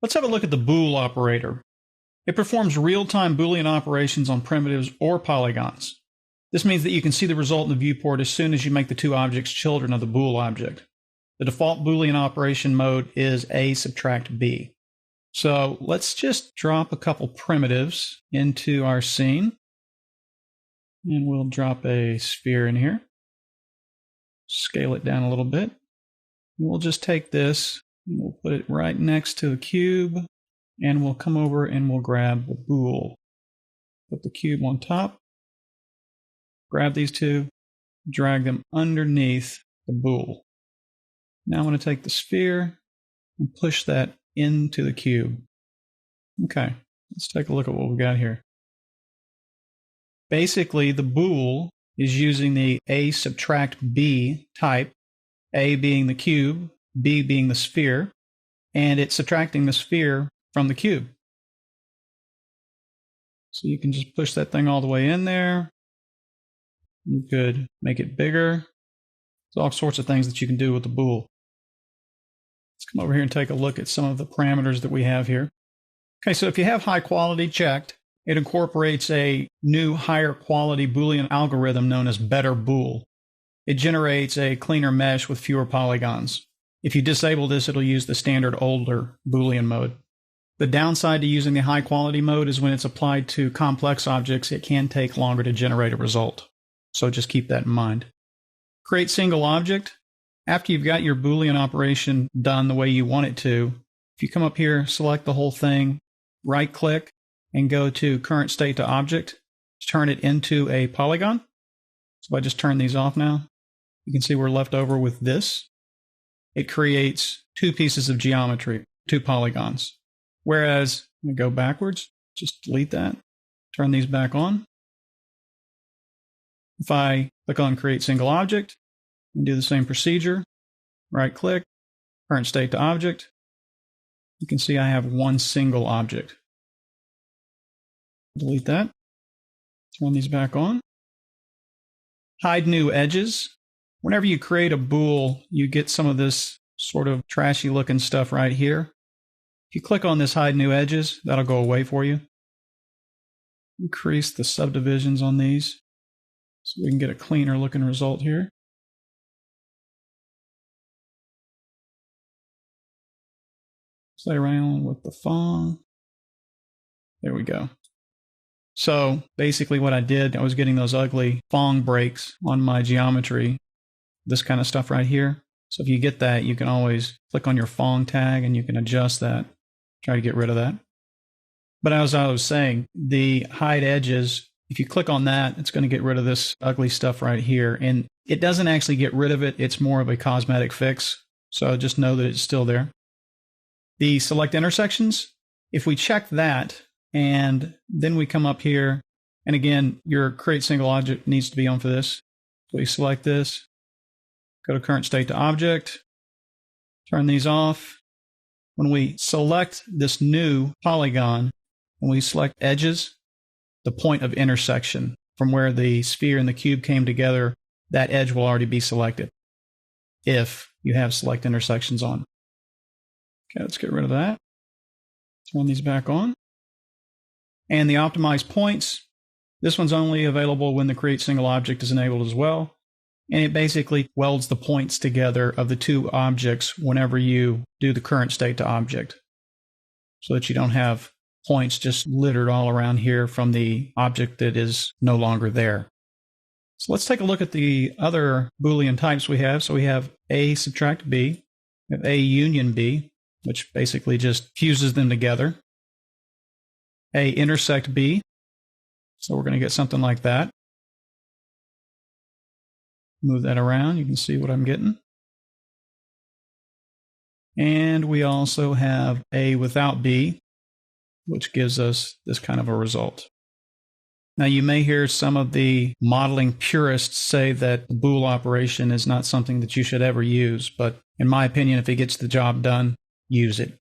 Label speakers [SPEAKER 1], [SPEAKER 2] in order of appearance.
[SPEAKER 1] Let's have a look at the Boole operator. It performs real-time Boolean operations on primitives or polygons. This means that you can see the result in the viewport as soon as you make the two objects children of the Boole object. The default Boolean operation mode is A subtract B. So let's just drop a couple primitives into our scene. And we'll drop a sphere in here. Scale it down a little bit. And we'll just take this and we'll put it right next to the cube. And we'll come over and we'll grab the Boole. Put the cube on top. Grab these two. Drag them underneath the Boole. Now I'm going to take the sphere and push that into the cube. Okay, let's take a look at what we've got here. Basically, the Boole is using the A subtract B type, A being the cube, B being the sphere, and it's subtracting the sphere from the cube. So you can just push that thing all the way in there. You could make it bigger. There's all sorts of things that you can do with the Boole. Let's come over here and take a look at some of the parameters that we have here. Okay, so if you have high quality checked, it incorporates a new higher quality Boolean algorithm known as Better Boole. It generates a cleaner mesh with fewer polygons. If you disable this, it'll use the standard older Boolean mode. The downside to using the high quality mode is when it's applied to complex objects, it can take longer to generate a result. So just keep that in mind. Create single object. After you've got your Boolean operation done the way you want it to, if you come up here, select the whole thing, right click, and go to current state to object, turn it into a polygon. So if I just turn these off now, you can see we're left over with this. It creates two pieces of geometry, two polygons. Whereas, I'm going to go backwards, just delete that, turn these back on. If I click on create single object and do the same procedure, right click, current state to object, you can see I have one single object. Delete that, turn these back on. Hide new edges. Whenever you create a Boole, you get some of this sort of trashy looking stuff right here. If you click on this hide new edges, that'll go away for you. Increase the subdivisions on these so we can get a cleaner looking result here. Play around with the font. There we go. So basically what I did, I was getting those ugly Fong breaks on my geometry, this kind of stuff right here. So if you get that, you can always click on your Fong tag and you can adjust that, try to get rid of that. But as I was saying, the hide edges, if you click on that, it's going to get rid of this ugly stuff right here. And it doesn't actually get rid of it. It's more of a cosmetic fix. So just know that it's still there. The select intersections, if we check that, and then we come up here, and again, your create single object needs to be on for this. So we select this, go to current state to object, turn these off. When we select this new polygon, and we select edges, the point of intersection from where the sphere and the cube came together, that edge will already be selected if you have select intersections on. Okay, let's get rid of that. Turn these back on. And the optimize points, this one's only available when the create single object is enabled as well. And it basically welds the points together of the two objects whenever you do the current state to object, so that you don't have points just littered all around here from the object that is no longer there. So let's take a look at the other Boolean types we have. So we have A subtract B, we have A union B, which basically just fuses them together. A intersect B, so we're going to get something like that. Move that around, you can see what I'm getting. And we also have A without B, which gives us this kind of a result. Now you may hear some of the modeling purists say that the Boole operation is not something that you should ever use, but in my opinion, if it gets the job done, use it.